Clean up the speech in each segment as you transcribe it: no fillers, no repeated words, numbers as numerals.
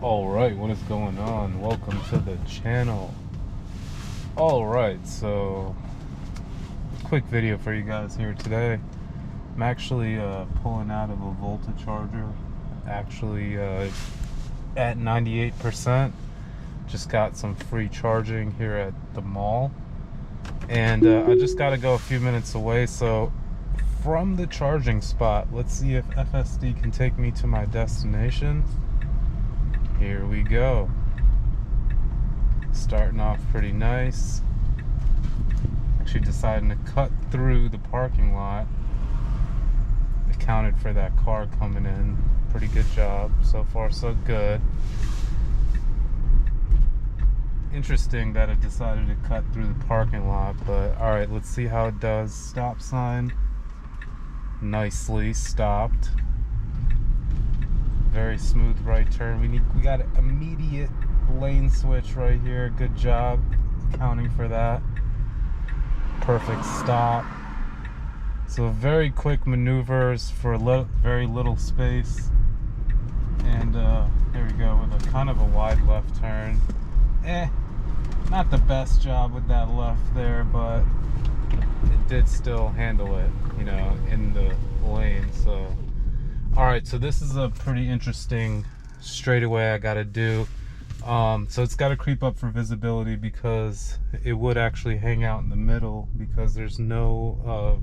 Alright, what is going on? Welcome to the channel. Alright, so quick video for you guys here today. I'm actually pulling out of a Volta charger, actually at 98%. Just got some free charging here at the mall, and I just got to go a few minutes away. So from the charging spot, let's see if FSD can take me to my destination. Here we go. Starting off pretty nice. Actually deciding to cut through the parking lot. Accounted for that car coming in. Pretty good job. So far so good. Interesting that it decided to cut through the parking lot, but alright, let's see how it does. Stop sign. Nicely stopped. Very smooth right turn. We got an immediate lane switch right here. Good job accounting for that. Perfect stop. So very quick maneuvers for very little space. And there we go with a kind of a wide left turn. Not the best job with that left there, but it did still handle it, you know, in the lane. So alright, so this is a pretty interesting straightaway I gotta do. So it's gotta creep up for visibility because it would actually hang out in the middle, because there's no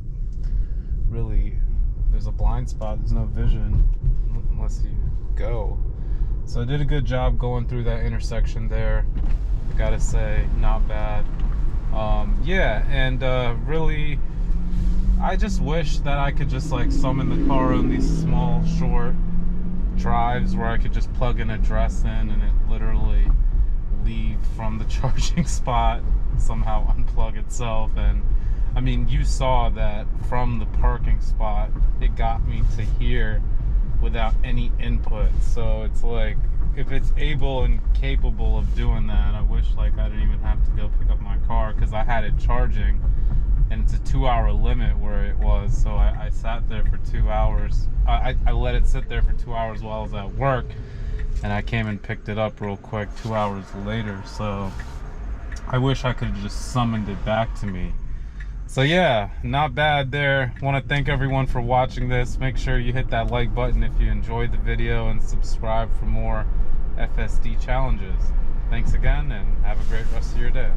there's a blind spot, there's no vision unless you go. So I did a good job going through that intersection there, I gotta say, not bad. Yeah, and really I just wish that I could just like summon the car on these small short drives where I could just plug an address in and it literally leave from the charging spot, somehow unplug itself. And I mean, you saw that from the parking spot it got me to here without any input. So it's like, if it's able and capable of doing that, I wish like I didn't even have to go pick up my car, because I had it charging. And it's a 2-hour limit where it was, so I sat there for 2 hours. I let it sit there for 2 hours while I was at work, and I came and picked it up real quick 2 hours later. So I wish I could have just summoned it back to me. So yeah, not bad there. Want to thank everyone for watching this. Make sure you hit that like button if you enjoyed the video, and subscribe for more FSD challenges. Thanks again, and have a great rest of your day.